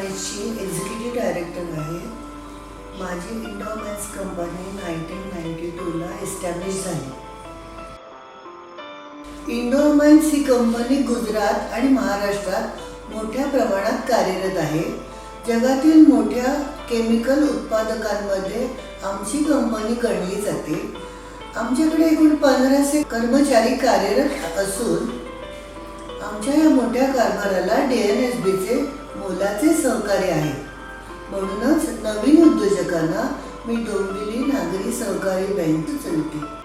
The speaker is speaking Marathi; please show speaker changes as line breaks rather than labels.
इंडोमाइन्सची एक्झिक्युटिव्ह डायरेक्टर आहे. माझी इंडोमाइन्स कंपनी 1992ला एस्टॅब्लिश झाली. इंडोमाइन्स ही कंपनी गुजरात आणि महाराष्ट्रात मोठ्या प्रमाणात कार्यरत आहे. जगातील मोठ्या केमिकल उत्पादकांमध्ये आमची कंपनी गणली जाते. आमच्याकडे एकूण 1500 कर्मचारी कार्यरत असून आमच्या या मोठ्या कारभाराला DNSBचे मोलाचे सहकार्य आहे. म्हणूनच नवीन उद्योजकांना मी डोंबिवली नागरी सहकारी बँक सुचवते.